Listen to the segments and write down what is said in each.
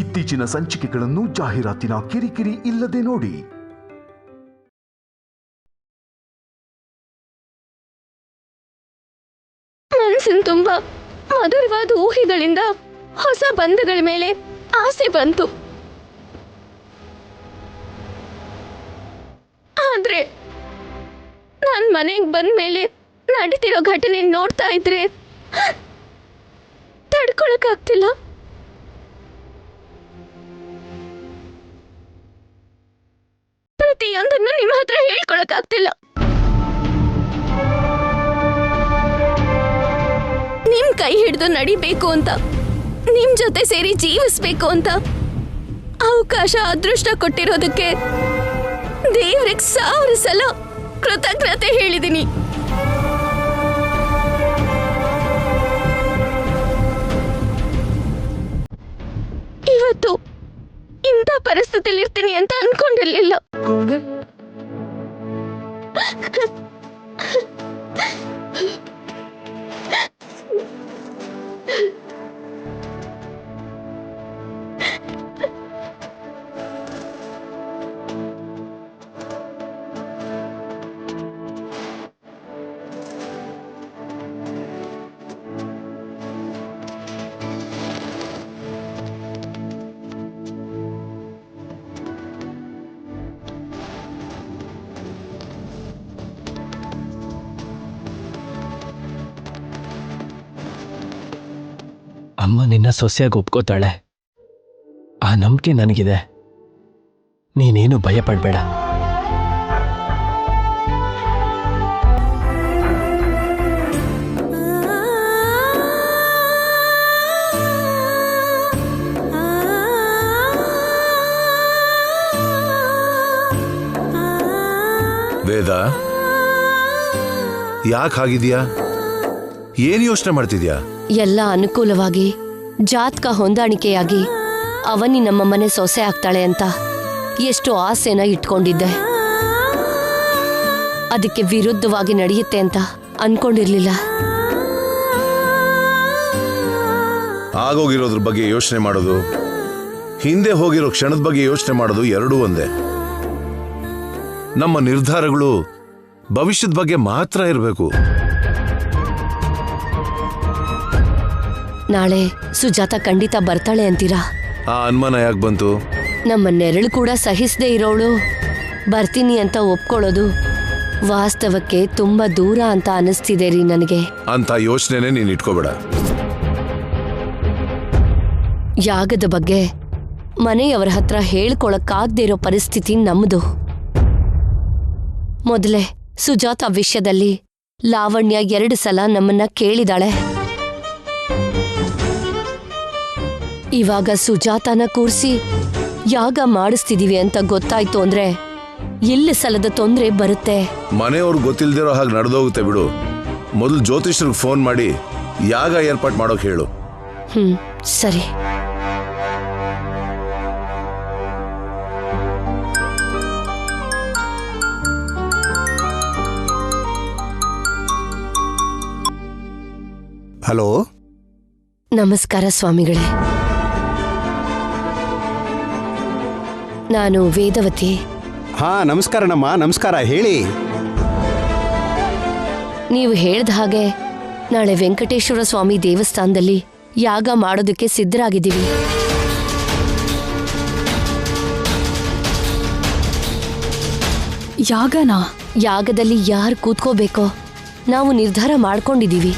ಇತ್ತೀಚಿನ ಸಂಚಿಕೆಗಳನ್ನು ಜಾಹೀರಾತಿನ ಕಿರಿಕಿರಿ ಇಲ್ಲದೆ ನೋಡಿ. ಮನಸ್ಸಿನ ತುಂಬ ಮಧುರವಾದ ಊಹೆಗಳಿಂದ ಹೊಸ ಬಂಧಗಳ ಮೇಲೆ ಆಸೆ ಬಂತು. ಆದ್ರೆ ನಾನು ಮನೆಗೆ ಬಂದ ಮೇಲೆ ನಡೀತಿರೋ ಘಟನೆ ನೋಡ್ತಾ ಇದ್ರೆ ತಡ್ಕೊಳಕ್ಕಾಗ್ತಿಲ್ಲ. ಪ್ರತಿಯೊಂದನ್ನು ನಿಮ್ಮ ಹತ್ರ ಹೇಳ್ಕೊಳಕ್ಕಾಗ್ತಿಲ್ಲ. ನಿಮ್ ಕೈ ಹಿಡಿದು ನಡಿಬೇಕು ಅಂತ, ನಿಮ್ ಜೊತೆ ಸೇರಿ ಜೀವಿಸ್ಬೇಕು ಅಂತ ಅವಕಾಶ ಅದೃಷ್ಟ ಕೊಟ್ಟಿರೋದಕ್ಕೆ ದೇವ್ರಿಗೆ 1000 ಸಲ ಕೃತಜ್ಞತೆ ಹೇಳಿದೀನಿ. ಇವತ್ತು ಇಂಥ ಪರಿಸ್ಥಿತಿಲಿ ಇರ್ತೀನಿ ಅಂತ ಅನ್ಕೊಂಡಿರ್ಲಿಲ್ಲ. ಅಮ್ಮ ನಿನ್ನ ಸೊಸೆಯಾಗಿ ಒಪ್ಕೋತಾಳೆ. ಆ ನಂಬಿಕೆ ನನಗಿದೆ. ನೀನೇನು ಭಯ ಪಡಬೇಡ. ವೇದ, ಯಾಕೆ ಹಾಗಿದ್ಯಾ? ಏನು ಯೋಚನೆ ಮಾಡ್ತಿದ್ಯಾ? ಎಲ್ಲ ಅನುಕೂಲವಾಗಿ ಜಾತಕ ಹೊಂದಾಣಿಕೆಯಾಗಿ ಅವನಿ ನಮ್ಮ ಮನೆ ಸೊಸೆ ಆಗ್ತಾಳೆ ಅಂತ ಎಷ್ಟು ಆಸೆನ ಇಟ್ಕೊಂಡಿದ್ದೆ. ಅದಕ್ಕೆ ವಿರುದ್ಧವಾಗಿ ನಡೆಯುತ್ತೆ ಅಂತ ಅನ್ಕೊಂಡಿರ್ಲಿಲ್ಲ. ಆಗೋಗಿರೋದ್ರ ಬಗ್ಗೆ ಯೋಚನೆ ಮಾಡೋದು, ಹಿಂದೆ ಹೋಗಿರೋ ಕ್ಷಣದ ಬಗ್ಗೆ ಯೋಚನೆ ಮಾಡೋದು ಎರಡೂ ಒಂದೇ. ನಮ್ಮ ನಿರ್ಧಾರಗಳು ಭವಿಷ್ಯದ ಬಗ್ಗೆ ಮಾತ್ರ ಇರಬೇಕು. ನಾಳೆ ಸುಜಾತ ಖಂಡಿತ ಬರ್ತಾಳೆ ಅಂತೀರಾ? ಆ ಅನುಮಾನ ಯಾಕೆ ಬಂತು? ನಮ್ಮ ನೆರಳು ಕೂಡ ಸಹಿಸದೇ ಇರೋಳು ಬರ್ತೀನಿ ಅಂತ ಒಪ್ಕೊಳ್ಳೋದು ವಾಸ್ತವಕ್ಕೆ ತುಂಬಾ ದೂರ ಅಂತ ಅನಿಸ್ತಿದೆ ರೀ ನನಗೆ. ಅಂತ ಯೋಚನೆನೇ ನೀನು ಇಟ್ಕೋಬೇಡ. ಯಾಗದ ಬಗ್ಗೆ ಮನೆಯವರ ಹತ್ರ ಹೇಳ್ಕೊಳಕ್ಕಾಗದೇ ಇರೋ ಪರಿಸ್ಥಿತಿ ನಮ್ಮದು. ಮೊದಲೇ ಸುಜಾತ ವಿಷಯದಲ್ಲಿ ಲಾವಣ್ಯ 2 ಸಲ ನಮ್ಮನ್ನ ಕೇಳಿದಾಳೆ. ಇವಾಗ ಸುಜಾತನ ಕೂರ್ಸಿ ಯಾಗ ಮಾಡಿಸ್ತಿದೀವಿ ಅಂತ ಗೊತ್ತಾಯ್ತು ಅಂದ್ರೆ ಎಲ್ಲಿ ಸಲದ ತೊಂದ್ರೆ ಬರುತ್ತೆ. ಮನೆಯವ್ರು ಗೊತ್ತಿಲ್ದಿರೋ ಹಾಗೆ ನಡೆದೋಗುತ್ತೆ ಬಿಡು. ಮೊದಲು ಜ್ಯೋತಿಷ್ಯರಿಗೆ ಫೋನ್ ಮಾಡಿ ಯಾಗ ಏರ್ಪಾಟ್ ಮಾಡೋಕೆ ಹೇಳು. ಸರಿ. ಹಲೋ, ನಮಸ್ಕಾರ ಸ್ವಾಮಿಗಳೇ. ನಾನು ವೇದವತಿ. ಹಾ ನಮಸ್ಕಾರನಮ್ಮ. ನಮಸ್ಕಾರ, ಹೇಳಿ. ನೀವು ಹೇಳ್ದ ಹಾಗೆ ನಾಳೆ ವೆಂಕಟೇಶ್ವರ ಸ್ವಾಮಿ ದೇವಸ್ಥಾನದಲ್ಲಿ ಯಾಗ ಮಾಡೋದಕ್ಕೆ ಸಿದ್ಧರಾಗಿದ್ದೀವಿ. ಯಾಗನಾ? ಯಾಗದಲ್ಲಿ ಯಾರು ಕೂತ್ಕೋಬೇಕೋ ನಾವು ನಿರ್ಧಾರ ಮಾಡ್ಕೊಂಡಿದ್ದೀವಿ.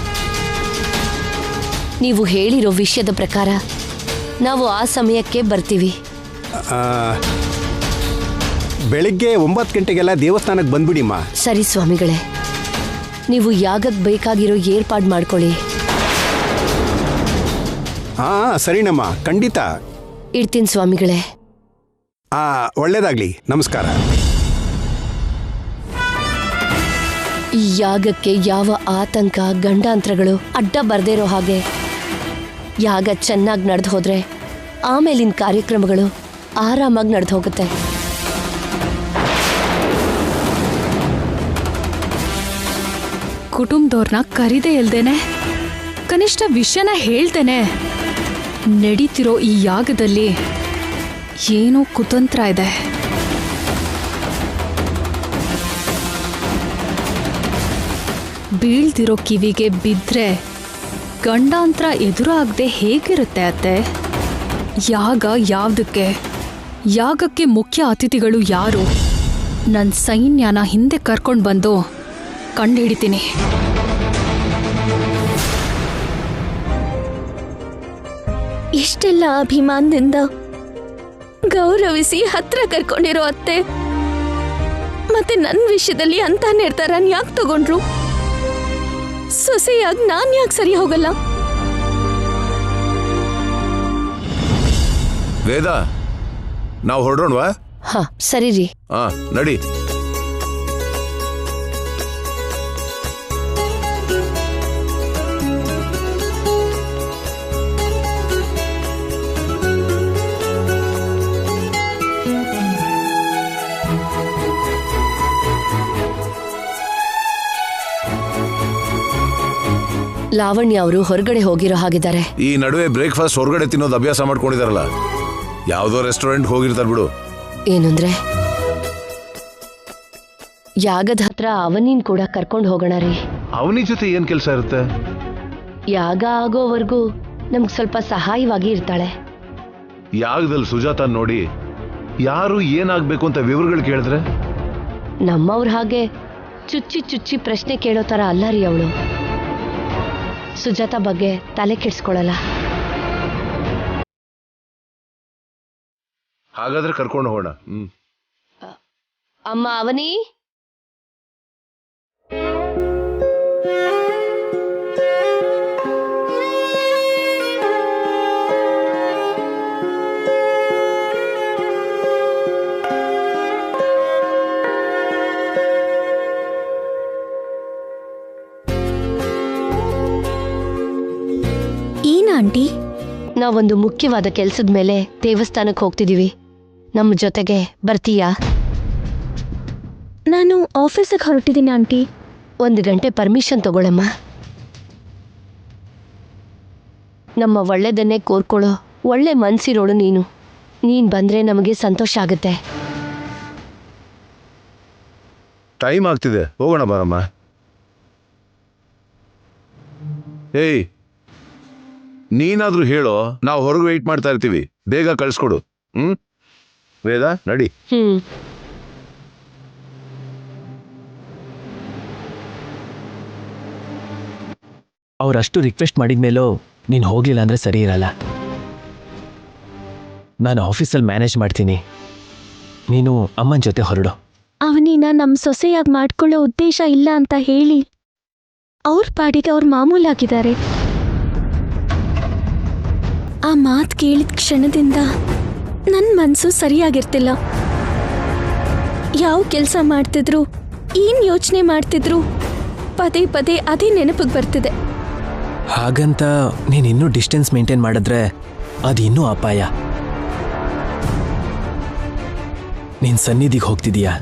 ನೀವು ಹೇಳಿರೋ ವಿಷಯದ ಪ್ರಕಾರ ನಾವು ಆ ಸಮಯಕ್ಕೆ ಬರ್ತೀವಿ. ಬೆಳಿಗ್ಗೆ 9 ಗಂಟೆಗೆಲ್ಲ ದೇವಸ್ಥಾನಕ್ಕೆ ಬಂದ್ಬಿಡಿಮ್ಮ. ಸರಿ ಸ್ವಾಮಿಗಳೇ, ನೀವು ಯಾಗಕ್ಕೆ ಬೇಕಾಗಿರೋ ಏರ್ಪಾಡು ಮಾಡ್ಕೊಳ್ಳಿ. ಹಾ ಸರಿನಮ್ಮ, ಖಂಡಿತ. ಇಡ್ತೀನಿ ಸ್ವಾಮಿಗಳೇ. ಒಳ್ಳೇದಾಗ್ಲಿ. ನಮಸ್ಕಾರ. ಈ ಯಾಗಕ್ಕೆ ಯಾವ ಆತಂಕ ಗಂಡಾಂತರಗಳು ಅಡ್ಡ ಬರ್ದೇ ಇರೋ ಹಾಗೆ ಯಾಗ ಚೆನ್ನಾಗಿ ನಡೆದು ಹೋದ್ರೆ ಆಮೇಲಿನ ಕಾರ್ಯಕ್ರಮಗಳು ಆರಾಮಾಗಿ ನಡೆದು ಹೋಗುತ್ತೆ. ಕುಟುಂಬದವ್ರನ್ನ ಕರಿದೇ ಇಲ್ದೇನೆ ಕನಿಷ್ಠ ವಿಷಯನ ಹೇಳ್ತೇನೆ ನಡೀತಿರೋ ಈ ಯಾಗದಲ್ಲಿ ಏನೋ ಕುತಂತ್ರ ಇದೆ. ಬೀಳ್ದಿರೋ ಕಿವಿಗೆ ಬಿದ್ದರೆ ಗಂಡಾಂತರ ಎದುರಾಗದೆ ಹೇಗಿರುತ್ತೆ ಅತ್ತೆ? ಯಾಗ ಯಾವುದಕ್ಕೆ? ಯಾಗಕ್ಕೆ ಮುಖ್ಯ ಅತಿಥಿಗಳು ಯಾರು? ನನ್ನ ಸೈನ್ಯನ ಹಿಂದೆ ಕರ್ಕೊಂಡು ಬಂದು ಕಂಡುಹಿಡಿತೀನಿ. ಇಷ್ಟೆಲ್ಲ ಅಭಿಮಾನದಿಂದ ಗೌರವಿಸಿ ಹತ್ರ ಕರ್ಕೊಂಡಿರೋ ಅತ್ತೆ ಮತ್ತೆ ನನ್ನ ವಿಷಯದಲ್ಲಿ ಅಂತ ನಿರ್ಧಾರ ಯಾಕೆ ತಗೊಂಡ್ರು? ಸೊಸೆಯಾಗಿ ನಾನ್ ಯಾಕೆ ಸರಿ ಹೋಗಲ್ಲ? ವೇದ, ನಾವು ಹೊರಡೋಣವಾ? ಹಾ ಸರಿ ರೀ. ಹಾ ನಡಿ. ಲಾವಣ್ಯ ಅವರು ಹೊರಗಡೆ ಹೋಗಿರೋ ಹಾಗಿದ್ದಾರೆ. ಈ ನಡುವೆ ಬ್ರೇಕ್ಫಾಸ್ಟ್ ಹೊರಗಡೆ ತಿನ್ನೋದು ಅಭ್ಯಾಸ ಮಾಡ್ಕೊಂಡಿದಾರಲ್ಲ. ಯಾವುದೋ ರೆಸ್ಟೋರೆಂಟ್ ಹೋಗಿರ್ತಾರೆ ಬಿಡು. ಏನಂದ್ರೆ ಯಾಗದ ಹತ್ರ ಅವನಿನ್ ಕೂಡ ಕರ್ಕೊಂಡು ಹೋಗೋಣ ರೀ. ಅವನಿ ಜೊತೆ ಏನ್ ಕೆಲಸ ಇರುತ್ತೆ? ಯಾಗ ಆಗೋವರೆಗೂ ನಮ್ಗೆ ಸ್ವಲ್ಪ ಸಹಾಯವಾಗಿ ಇರ್ತಾಳೆ. ಯಾಗದಲ್ಲಿ ಸುಜಾತ ನೋಡಿ ಯಾರು ಏನಾಗ್ಬೇಕು ಅಂತ ವಿವರಗಳು ಕೇಳಿದ್ರೆ ನಮ್ಮವ್ರ ಹಾಗೆ ಚುಚ್ಚಿ ಚುಚ್ಚಿ ಪ್ರಶ್ನೆ ಕೇಳೋ ತರ ಅಲ್ಲ ರೀ ಅವಳು. ಸುಜಾತ ಬಗ್ಗೆ ತಲೆ ಕೆಡ್ಸ್ಕೊಳಲ್ಲ. ಹಾಗಾದ್ರೆ ಕರ್ಕೊಂಡು ಹೋಗೋಣ. ಅಮ್ಮ ಅವನಿ, ಆಂಟಿ, ನಾವೊಂದು ಮುಖ್ಯವಾದ ಕೆಲ್ಸದ ಮೇಲೆ ದೇವಸ್ಥಾನಕ್ಕೆ ಹೋಗ್ತಿದೀವಿ. ನಮ್ಮ ಜೊತೆಗೆ ಬರ್ತೀಯಾ? ನಾನು ಆಫೀಸಿಗೆ ಹೊರಟಿದ್ದೀನಿ ಆಂಟಿ. 1 ಗಂಟೆ ಪರ್ಮಿಷನ್ ತಗೊಳಮ್ಮ. ನಮ್ಮ ಒಳ್ಳೆದನ್ನೇ ಕೋರ್ಕೊಳ್ಳೋ ಒಳ್ಳೆ ಮನ್ಸಿರೋಳು ನೀನು. ನೀನ್ ಬಂದ್ರೆ ನಮಗೆ ಸಂತೋಷ ಆಗುತ್ತೆ. ಟೈಮ್ ಆಗ್ತಿದೆ, ಹೋಗೋಣ ಬಾರಮ್ಮ. ಏಯ್, ನೀನಾದ್ರೂ ಹೇಳೋ, ನಾವು ಹೊರಗೆ ವೆಯ್ಟ್ ಮಾಡ್ತಾ ಇರ್ತೀವಿ. ಬೇಗ ಕಳಿಸ್ಕೊಡು. ವೇದ ನಡಿ. ಅವರಷ್ಟು ರಿಕ್ವೆಸ್ಟ್ ಮಾಡಿದ್ಮೇಲೂ ನೀನು ಹೋಗ್ಲಿಲ್ಲ ಅಂದ್ರೆ ಸರಿ ಇರಲ್ಲ. ನಾನು ಆಫೀಸಲ್ಲಿ ಮ್ಯಾನೇಜ್ ಮಾಡ್ತೀನಿ, ನೀನು ಅಮ್ಮನ ಜೊತೆ ಹೊರಡು. ಅವನಿನ ನಮ್ಮ ಸೊಸೆಯಾಗಿ ಮಾಡ್ಕೊಳ್ಳೋ ಉದ್ದೇಶ ಇಲ್ಲ ಅಂತ ಹೇಳಿ ಅವ್ರ ಪಾಡಿಗೆ ಅವ್ರು ಮಾಮೂಲಾಗಿದ್ದಾರೆ. ಆ ಮಾತು ಕೇಳಿದ ಕ್ಷಣದಿಂದ ನನ್ನ ಮನಸ್ಸು ಸರಿಯಾಗಿರ್ತಿಲ್ಲ. ಯಾವ ಕೆಲಸ ಮಾಡ್ತಿದ್ರು, ಏನು ಯೋಚನೆ ಮಾಡ್ತಿದ್ರು, ಪದೇ ಪದೇ ಅದೇ ನೆನಪಿಗೆ ಬರ್ತಿದೆ. ಹಾಗಂತ ನೀನು ಇನ್ನೂ ಡಿಸ್ಟೆನ್ಸ್ ಮೇಂಟೈನ್ ಮಾಡಿದ್ರೆ ಅದು ಇನ್ನೂ ಅಪಾಯ. ನೀನು ಸನ್ನಿಧಿಗೆ ಹೋಗ್ತಿದೀಯಾ.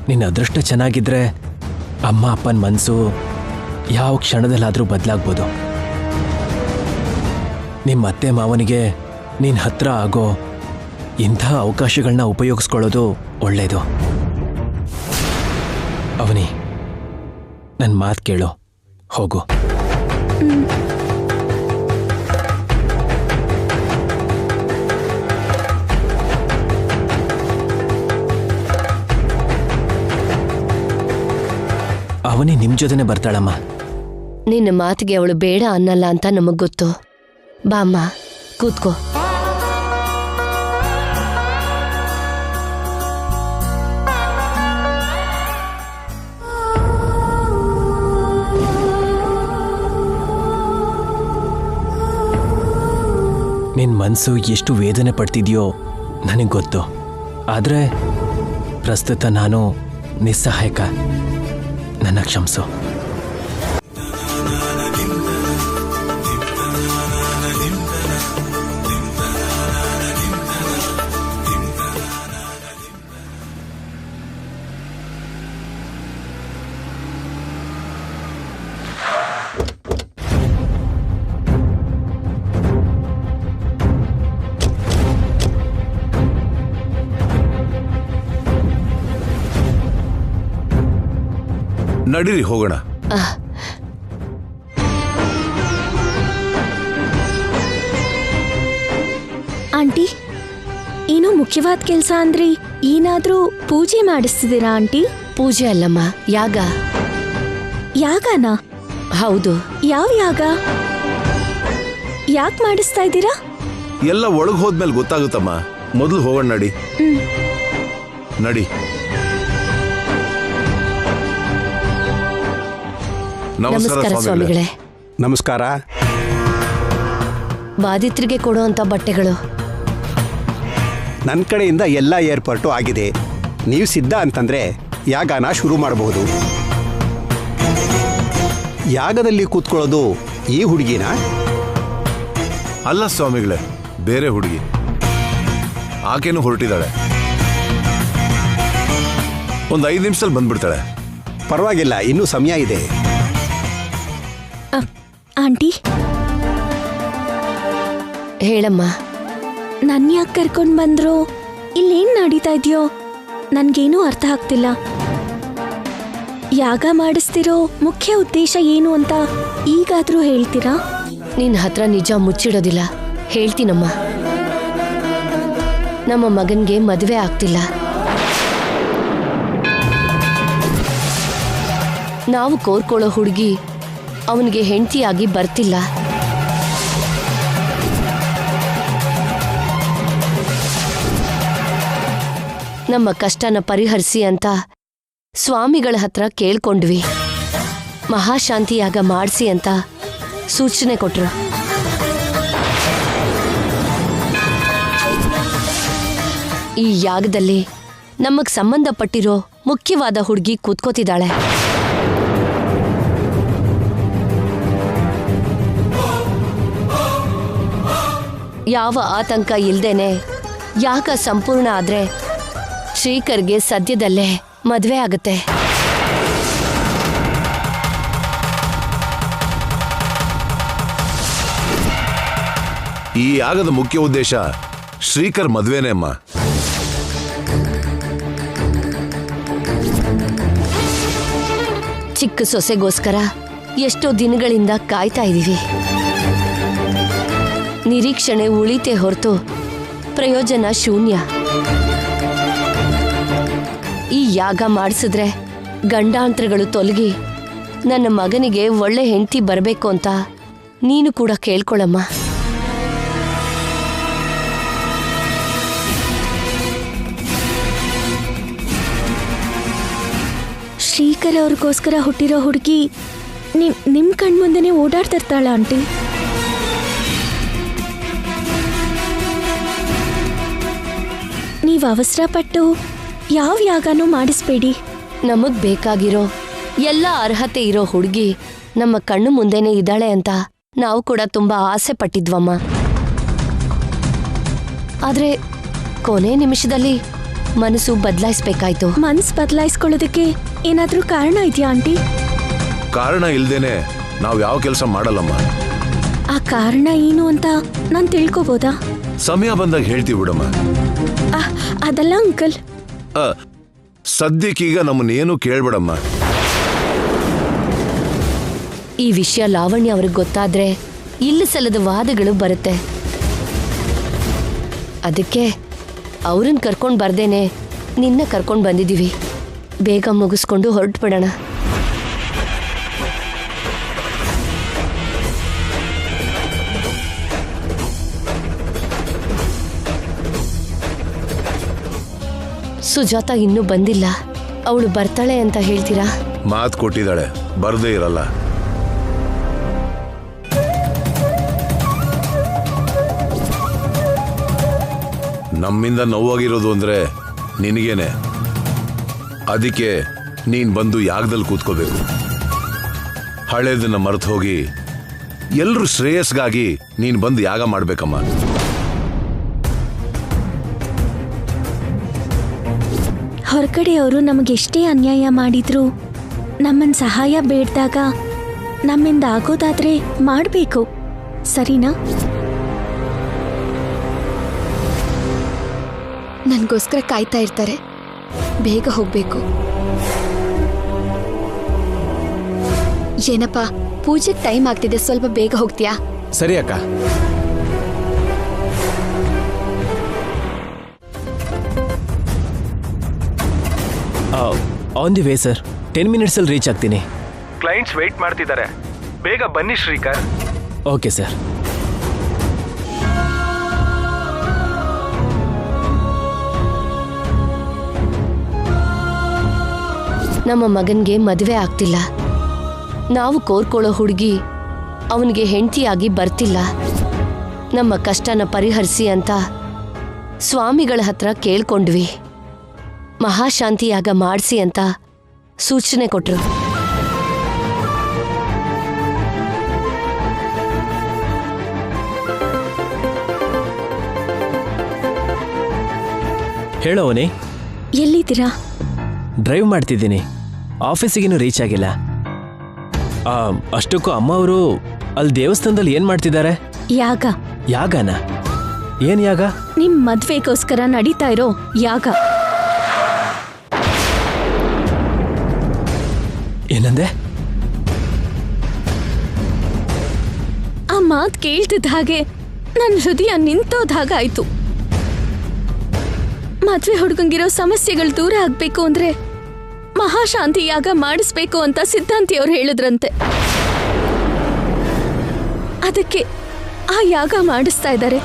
ನಿನ್ನ ಅದೃಷ್ಟ ಚೆನ್ನಾಗಿದ್ರೆ ಅಮ್ಮ ಅಪ್ಪನ ಮನಸ್ಸು ಯಾವ ಕ್ಷಣದಲ್ಲಾದರೂ ಬದಲಾಗ್ಬೋದು. ನಿಮ್ಮ ಅತ್ತೆ ಮಾವನಿಗೆ ನೀನು ಹತ್ರ ಆಗೋ ಇಂಥ ಅವಕಾಶಗಳನ್ನ ಉಪಯೋಗಿಸ್ಕೊಳ್ಳೋದು ಒಳ್ಳೆಯದು. ಅವನಿ, ನನ್ನ ಮಾತು ಕೇಳು, ಹೋಗು. ಅವನಿ ನಿಮ್ಮ ಜೊತೆನೆ ಬರ್ತಾಳಮ್ಮ. ನಿನ್ನ ಮಾತಿಗೆ ಅವಳು ಬೇಡ ಅನ್ನಲ್ಲ ಅಂತ ನಮಗ್ ಗೊತ್ತು. ಬಾಮ್ಮ, ಕೂತ್ಕೋ. ನಿನ್ನ ಮನಸ್ಸು ಎಷ್ಟು ವೇದನೆ ಪಡ್ತಿದ್ಯೋ ನನಗೆ ಗೊತ್ತು. ಆದರೆ ಪ್ರಸ್ತುತ ನಾನು ನಿಸ್ಸಹಾಯಕ. ನನ್ನ ಕ್ಷಮಿಸು. ನಡೀರಿ ಹೋಗೋಣ. ಆಂಟಿ, ಏನೋ ಮುಖ್ಯವಾದ ಕೆಲಸ ಅಂದ್ರಿ, ಏನಾದ್ರೂ ಪೂಜೆ ಮಾಡಿಸ್ತಿದ್ದೀರಾ ಆಂಟಿ? ಪೂಜೆ ಅಲ್ಲಮ್ಮ, ಯಾಗ. ಯಾಗನಾ? ಹೌದು. ಯಾವ ಯಾಗ? ಯಾಕೆ ಮಾಡಿಸ್ತಾ ಇದ್ದೀರಾ? ಎಲ್ಲ ಒಳಗ್ ಹೋದ್ಮೇಲೆ ಗೊತ್ತಾಗುತ್ತಮ್ಮ. ಮೊದಲು ಹೋಗೋಣ ನಡಿ. ನಡಿ. ನಮಸ್ಕಾರ ಸ್ವಾಮಿಗಳೇ. ನಮಸ್ಕಾರ. ಬಾಧಿತರಿಗೆ ಕೊಡುವಂತ ಬಟ್ಟೆಗಳು ನನ್ನ ಕಡೆಯಿಂದ ಎಲ್ಲ ಏರ್ಪಾಟು ಆಗಿದೆ. ನೀವು ಸಿದ್ಧ ಅಂತಂದ್ರೆ ಯಾಗನ ಶುರು ಮಾಡಬಹುದು. ಯಾಗದಲ್ಲಿ ಕೂತ್ಕೊಳ್ಳೋದು ಈ ಹುಡುಗಿನ? ಅಲ್ಲ ಸ್ವಾಮಿಗಳೇ, ಬೇರೆ ಹುಡುಗಿ. ಆಕೆನೂ ಹೊರಟಿದ್ದಾಳೆ. ಒಂದು 5 ನಿಮಿಷದಲ್ಲಿ ಬಂದ್ಬಿಡ್ತಾಳೆ. ಪರವಾಗಿಲ್ಲ, ಇನ್ನೂ ಸಮಯ ಇದೆ. ಆಂಟಿ, ಹೇಳಮ್ಮ. ನನ್ನ ಯಾಕೆ ಕರ್ಕೊಂಡು ಬಂದ್ರು? ಇಲ್ಲೇನ್ ನಡೀತಾ ಇದೆಯೋ ನನ್ಗೇನೂ ಅರ್ಥ ಆಗ್ತಿಲ್ಲ. ಯಾಗ ಮಾಡಿಸ್ತಿರೋ ಮುಖ್ಯ ಉದ್ದೇಶ ಏನು ಅಂತ ಈಗಾದ್ರೂ ಹೇಳ್ತೀರಾ? ನಿನ್ನ ಹತ್ರ ನಿಜ ಮುಚ್ಚಿಡೋದಿಲ್ಲ, ಹೇಳ್ತೀನಮ್ಮ. ನಮ್ಮ ಮಗನ್ಗೆ ಮದುವೆ ಆಗ್ತಿಲ್ಲ. ನಾವು ಕೋರ್ಕೊಳ್ಳೋ ಹುಡುಗಿ ಅವನಿಗೆ ಹೆಂಡತಿಯಾಗಿ ಬರ್ತಿಲ್ಲ. ನಮ್ಮ ಕಷ್ಟನ ಪರಿಹರಿಸಿ ಅಂತ ಸ್ವಾಮಿಗಳ ಹತ್ರ ಕೇಳ್ಕೊಂಡ್ವಿ. ಮಹಾಶಾಂತಿಯಾಗ ಮಾಡಿಸಿ ಅಂತ ಸೂಚನೆ ಕೊಟ್ರು. ಈ ಯಾಗದಲ್ಲಿ ನಮಗ್ ಸಂಬಂಧಪಟ್ಟಿರೋ ಮುಖ್ಯವಾದ ಹುಡುಗಿ ಕೂತ್ಕೋತಿದ್ದಾಳೆ. ಯಾವ ಆತಂಕ ಇಲ್ದೇನೆ ಯಾಗ ಸಂಪೂರ್ಣ ಆದ್ರೆ ಶ್ರೀಕರ್ಗೆ ಸದ್ಯದಲ್ಲೇ ಮದ್ವೆ ಆಗುತ್ತೆ. ಈ ಯಾಗದ ಮುಖ್ಯ ಉದ್ದೇಶ ಶ್ರೀಕರ್ ಮದ್ವೆನೇ ಅಮ್ಮ. ಚಿಕ್ಕ ಸೊಸೆಗೋಸ್ಕರ ಎಷ್ಟೋ ದಿನಗಳಿಂದ ಕಾಯ್ತಾ ಇದೀವಿ. ನಿರೀಕ್ಷಣೆ ಉಳಿತೆ ಹೊರತು ಪ್ರಯೋಜನ ಶೂನ್ಯ. ಈ ಯಾಗ ಮಾಡಿಸಿದ್ರೆ ಗಂಡಾಂತರಗಳು ತೊಲಗಿ ನನ್ನ ಮಗನಿಗೆ ಒಳ್ಳೆ ಹೆಂಡತಿ ಬರಬೇಕು ಅಂತ ನೀನು ಕೂಡ ಕೇಳ್ಕೊಳಮ್ಮ. ಶ್ರೀಕರ್ ಅವ್ರಿಗೋಸ್ಕರ ಹುಟ್ಟಿರೋ ಹುಡುಗಿ ನಿಮ್ ಕಣ್ಮುಂದೆನೆ ಓಡಾಡ್ತಿರ್ತಾಳ ಆಂಟಿ. ನೀವು ಅವಸರಪಟ್ಟು ಯಾವ ಯಾಗನೂ ಮಾಡಿಸ್ಬೇಡಿ. ನಮಗ್ ಬೇಕಾಗಿರೋ ಎಲ್ಲ ಅರ್ಹತೆ ಇರೋ ಹುಡುಗಿ ನಮ್ಮ ಕಣ್ಣು ಮುಂದೆನೆ ಇದ್ದಾಳೆ ಅಂತ ನಾವು ಕೂಡ ತುಂಬಾ ಆಸೆ ಪಟ್ಟಿದ್ವಮ್ಮ. ಆದ್ರೆ ಕೊನೆ ನಿಮಿಷದಲ್ಲಿ ಮನಸ್ಸು ಬದಲಾಯಿಸ್ಬೇಕಾಯ್ತು. ಮನ್ಸು ಬದಲಾಯಿಸ್ಕೊಳ್ಳೋದಕ್ಕೆ ಏನಾದ್ರೂ ಕಾರಣ ಇದೆಯಾ ಆಂಟಿ? ಕಾರಣ ಇಲ್ದೇನೆ ನಾವು ಯಾವ ಕೆಲಸ ಮಾಡಲ್ಲಮ್ಮ. ಆ ಕಾರಣ ಏನು ಅಂತ ನಾನು ತಿಳ್ಕೊಬೋದಾ? ಸಮಯ ಬಂದಾಗ ಹೇಳ್ತೀವಿ ಬಿಡಮ್ಮ. ಅದಲ್ಲ ಅಂಕಲ್. ಸದ್ಯಕ್ಕೀಗ ನಮ್ಮನ್ನೇನು ಕೇಳ್ಬೇಡಮ್ಮ. ಈ ವಿಷಯ ಲಾವಣ್ಯ ಅವ್ರಿಗೆ ಗೊತ್ತಾದ್ರೆ ಇಲ್ಲ ಸಲ್ಲದ ವಾದಗಳು ಬರುತ್ತೆ. ಅದಕ್ಕೆ ಅವ್ರನ್ನ ಕರ್ಕೊಂಡು ಬರ್ದೇನೆ ನಿನ್ನ ಕರ್ಕೊಂಡು ಬಂದಿದ್ದೀವಿ. ಬೇಗ ಮುಗಿಸ್ಕೊಂಡು ಹೊರಟು ಬಿಡೋಣ. ಸುಜಾತ ಇನ್ನೂ ಬಂದಿಲ್ಲ. ಅವಳು ಬರ್ತಾಳೆ ಅಂತ ಹೇಳ್ತೀರಾ? ಮಾತು ಕೊಟ್ಟಿದ್ದಾಳೆ, ಬರ್ದೇ ಇರಲ್ಲ. ನಮ್ಮಿಂದ ನೋವಾಗಿರೋದು ಅಂದ್ರೆ ನಿನಗೇನೆ. ಅದಕ್ಕೆ ನೀನ್ ಬಂದು ಯಾಗದಲ್ಲಿ ಕೂತ್ಕೋಬೇಕು. ಹಳೇದನ್ನ ಮರೆತು ಹೋಗಿ ಎಲ್ರೂ ಶ್ರೇಯಸ್ಗಾಗಿ ನೀನ್ ಬಂದು ಯಾಗ ಮಾಡ್ಬೇಕಮ್ಮ. ಹೊರಗಡೆಯವರು ನಮಗೆಷ್ಟೇ ಅನ್ಯಾಯ ಮಾಡಿದ್ರು ನಮ್ಮನ್ನ ಸಹಾಯ ಬೇಡ್ದಾಗ ನಮ್ಮಿಂದ ಆಗೋದಾದ್ರೆ ಮಾಡಬೇಕು, ಸರಿನಾ? ನನಗೋಸ್ಕರ ಕಾಯ್ತಾ ಇರ್ತಾರೆ. ಬೇಗ ಹೋಗ್ಬೇಕು. ಏನಪ್ಪ ಪೂಜೆಗೆ ಟೈಮ್ ಆಗ್ತಿದೆ, ಸ್ವಲ್ಪ ಬೇಗ ಹೋಗ್ತೀಯಾ? ಸರಿ ಅಕ್ಕ. ಆನ್ ದಿ ವೇ ಸರ್, 10 ಮಿನಿಟ್ಸಲ್ಲಿ ರೀಚ್ ಆಗ್ತೀನಿ. ಕ್ಲೈಂಟ್ಸ್ ವೆಯ್ಟ್ ಮಾಡ್ತಿದ್ದಾರೆ, ಬೇಗ ಬನ್ನಿ ಶ್ರೀಕರ್. Okay sir. ನಮ್ಮ ಮಗನ್ಗೆ ಮದುವೆ ಆಗ್ತಿಲ್ಲ. ನಾವು ಕೋರ್ಕೊಳ್ಳೋ ಹುಡುಗಿ ಅವನಿಗೆ ಹೆಂಡತಿಯಾಗಿ ಬರ್ತಿಲ್ಲ. ನಮ್ಮ ಕಷ್ಟನ ಪರಿಹರಿಸಿ ಅಂತ ಸ್ವಾಮಿಗಳ ಹತ್ರ ಕೇಳ್ಕೊಂಡ್ವಿ. ಮಹಾಶಾಂತಿಯಾಗ ಮಾಡಿಸಿ ಅಂತ ಸೂಚನೆ ಕೊಟ್ರು. ಹೇಳೋವನೇ, ಎಲ್ಲಿದ್ದೀರಾ? ಡ್ರೈವ್ ಮಾಡ್ತಿದ್ದೀನಿ. ಆಫೀಸಿಗೇನು ರೀಚ್ ಆಗಿಲ್ಲ. ಅಷ್ಟಕ್ಕೂ ಅಮ್ಮ ಅವರು ಅಲ್ಲಿ ದೇವಸ್ಥಾನದಲ್ಲಿ ಏನ್ ಮಾಡ್ತಿದ್ದಾರೆ? ಯಾಗ. ಯಾಗನ? ಏನ್ ಯಾಗ? ನಿಮ್ ಮದ್ವೆಗೋಸ್ಕರ ನಡೀತಾ ಇರೋ ಯಾಗ. ಏನಂದೆ? ಆ ಮಾತ್ ಕೇಳ್ತಿದ್ದ ಹಾಗೆ ನನ್ ಹೃದಯ ನಿಂತೋದಾಗ ಆಯ್ತು. ಮದ್ವೆ ಹುಡುಗಂಗಿರೋ ಸಮಸ್ಯೆಗಳು ದೂರ ಆಗ್ಬೇಕು ಅಂದ್ರೆ ಮಹಾಶಾಂತಿ ಯಾಗ ಮಾಡಿಸ್ಬೇಕು ಅಂತ ಸಿದ್ಧಾಂತಿಯವ್ರು ಹೇಳಿದ್ರಂತೆ. ಅದಕ್ಕೆ ಆ ಯಾಗ ಮಾಡಿಸ್ತಾ ಇದ್ದಾರೆ.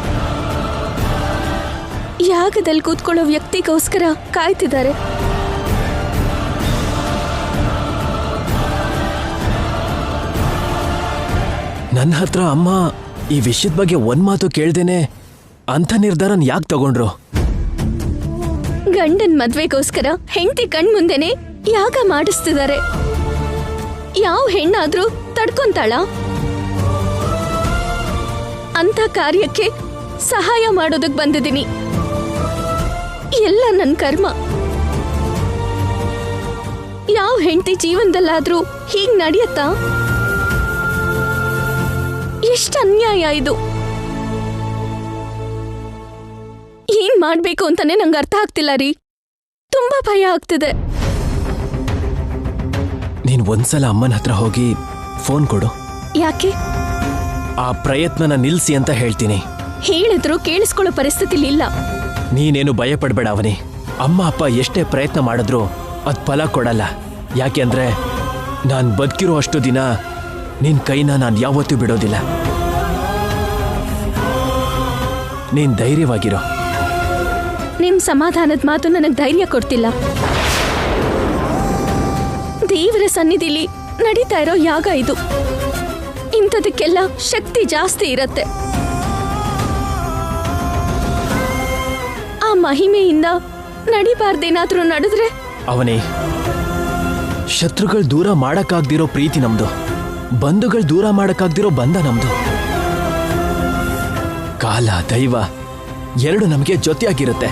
ಯಾಗದಲ್ಲಿ ಕೂತ್ಕೊಳ್ಳೋ ವ್ಯಕ್ತಿಗೋಸ್ಕರ ಕಾಯ್ತಿದ್ದಾರೆ. ನನ್ನ ಹತ್ರ ಅಮ್ಮ ಈ ವಿಷಯದ ಬಗ್ಗೆ ಒಂದ್ ಮಾತು ಕೇಳ್ದೇನೆ ಅಂಥ ನಿರ್ಧಾರನ ಯಾಕೆ ತಗೊಂಡ್ರು? ಗಂಡನ್ ಮದ್ವೆಗೋಸ್ಕರ ಹೆಂಡತಿ ಕಣ್ ಮುಂದೆನೆ ಯಾಗ ಮಾಡಿಸ್ತಿದ್ದಾರೆ. ಯಾವ ಹೆಣ್ಣಾದ್ರೂ ತಡ್ಕೊಂತಾಳ? ಅಂತ ಕಾರ್ಯಕ್ಕೆ ಸಹಾಯ ಮಾಡೋದಕ್ ಬಂದಿದ್ದೀನಿ. ಎಲ್ಲ ನನ್ ಕರ್ಮ. ಯಾವ ಹೆಂಡತಿ ಜೀವನದಲ್ಲಾದ್ರೂ ಹೀಗ್ ನಡೆಯತ್ತಾ? ಎಷ್ಟು ಅನ್ಯಾಯ ಇದು. ಏನ್ ಮಾಡ್ಬೇಕು ಅಂತಾನೆ ನಂಗೆ ಅರ್ಥ ಆಗ್ತಿಲ್ಲ ರೀ. ತುಂಬಾ ಭಯ ಆಗ್ತಿದೆ. ನೀನ್ ಒಂದ್ಸಲ ಅಮ್ಮನ ಹತ್ರ ಹೋಗಿ ಫೋನ್ ಕೊಡು. ಯಾಕೆ? ಆ ಪ್ರಯತ್ನನ ನಿಲ್ಸಿ ಅಂತ ಹೇಳ್ತೀನಿ. ಹೇಳಿದ್ರು ಕೇಳಿಸ್ಕೊಳ್ಳೋ ಪರಿಸ್ಥಿತಿಲಿ ಇಲ್ಲ. ನೀನೇನು ಭಯ ಪಡ್ಬೇಡ ಅವನಿ. ಅಮ್ಮ ಅಪ್ಪ ಎಷ್ಟೇ ಪ್ರಯತ್ನ ಮಾಡಿದ್ರು ಅದ್ ಫಲ ಕೊಡಲ್ಲ. ಯಾಕೆ ಅಂದ್ರೆ ನಾನ್ ಬದುಕಿರೋ ಅಷ್ಟು ದಿನ ನಿನ್ ಕೈನ ನಾನ್ ಯಾವತ್ತೂ ಬಿಡೋದಿಲ್ಲ. ನೀನ್ ಧೈರ್ಯವಾಗಿರೋ. ನಿಮ್ ಸಮಾಧಾನದ ಮಾತು ನನಗ್ ಧೈರ್ಯ ಕೊಡ್ತಿಲ್ಲ. ದೇವರ ಸನ್ನಿಧಿಲಿ ನಡೀತಾ ಇರೋ ಯಾಗ ಇದು. ಇಂಥದಕ್ಕೆಲ್ಲ ಶಕ್ತಿ ಜಾಸ್ತಿ ಇರತ್ತೆ. ಆ ಮಹಿಮೆಯಿಂದ ನಡಿಬಾರ್ದೇನಾದ್ರೂ ನಡೆದ್ರೆ? ಅವನೇ, ಶತ್ರುಗಳು ದೂರ ಮಾಡಕ್ಕಾಗ್ದಿರೋ ಪ್ರೀತಿ ನಮ್ದು, ಬಂಧುಗಳು ದೂರ ಮಾಡಕ್ಕಾಗ್ದಿರೋ ಬಂಧ ನಮ್ದು. ಕಾಲ ದೈವ ಎರಡು ನಮಗೆ ಜೊತೆಯಾಗಿರುತ್ತೆ.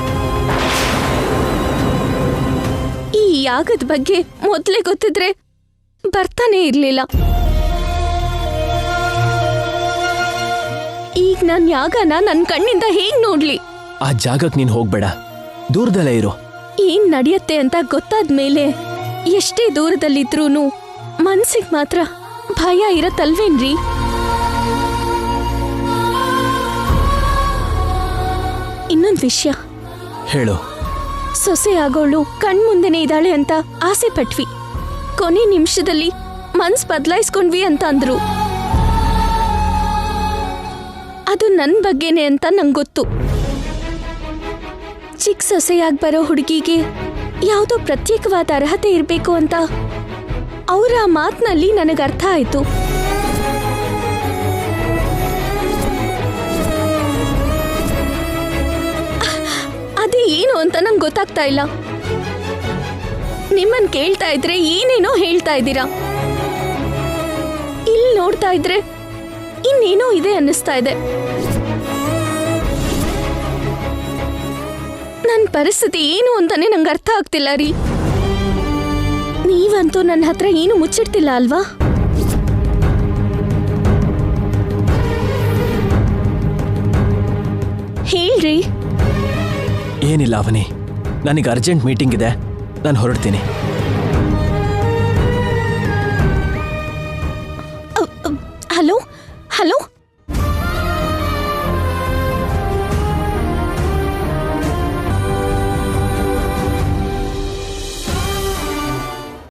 ಈ ಯಾಗದ ಬಗ್ಗೆ ಮೊದ್ಲೇ ಗೊತ್ತಿದ್ರೆ ಬರ್ತಾನೆ ಇರ್ಲಿಲ್ಲ. ಈಗ ನಾನ್ ಯಾಗನ ನನ್ ಕಣ್ಣಿಂದ ಹೇಗ್ ನೋಡ್ಲಿ? ಆ ಜಾಗಕ್ಕೆ ನೀನ್ ಹೋಗ್ಬೇಡ, ದೂರದಲ್ಲೇ ಇರು. ಏನ್ ನಡೆಯತ್ತೆ ಅಂತ ಗೊತ್ತಾದ್ಮೇಲೆ ಎಷ್ಟೇ ದೂರದಲ್ಲಿದ್ರೂನು ಮನ್ಸಿಗೆ ಮಾತ್ರ ಭಯ ಇರತ್ತಲ್ವೇನ್ರಿ? ಇನ್ನೊಂದ್ ವಿಷಯ ಹೇಳು. ಸೊಸೆ ಆಗೋಳು ಕಣ್ಮುಂದೆನೆ ಇದ್ದಾಳೆ ಅಂತ ಆಸೆ ಪಟ್ವಿ. ಕೊನೆ ನಿಮಿಷದಲ್ಲಿ ಮನ್ಸ್ ಬದಲಾಯಿಸ್ಕೊಂಡ್ವಿ ಅಂತ ಅಂದ್ರು. ಅದು ನನ್ ಬಗ್ಗೆನೆ ಅಂತ ನಂಗೊತ್ತು. ಚಿಕ್ಕ ಸೊಸೆಯಾಗಿ ಬರೋ ಹುಡುಗಿಗೆ ಯಾವುದೋ ಪ್ರತ್ಯೇಕವಾದ ಅರ್ಹತೆ ಇರಬೇಕು ಅಂತ ಅವರ ಮಾತಿನಲ್ಲಿ ನನಗೆ ಅರ್ಥ ಆಯ್ತು. ಅದೇ ಏನು ಅಂತ ನಂಗೆ ಗೊತ್ತಾಗ್ತಾ ಇಲ್ಲ. ನಿಮ್ಮನ್ ಕೇಳ್ತಾ ಇದ್ರೆ ಏನೇನೋ ಹೇಳ್ತಾ ಇದ್ದೀರಾ, ಇಲ್ಲಿ ನೋಡ್ತಾ ಇದ್ರೆ ಇನ್ನೇನೋ ಇದೆ ಅನ್ನಿಸ್ತಾ ಇದೆ. ನನ್ನ ಪರಿಸ್ಥಿತಿ ಏನು ಅಂತಾನೆ ನಂಗೆ ಅರ್ಥ ಆಗ್ತಿಲ್ಲ ರೀ. ನೀವಂತೂ ನನ್ನ ಹತ್ರ ಏನು ಮುಚ್ಚಿಡ್ತಿಲ್ಲ ಅಲ್ವಾ? ಹೇಳ್ರಿ. ಏನಿಲ್ಲ ಅವನಿ, ನನಗೆ ಅರ್ಜೆಂಟ್ ಮೀಟಿಂಗ್ ಇದೆ, ನಾನು ಹೊರಡ್ತೀನಿ. Hello hello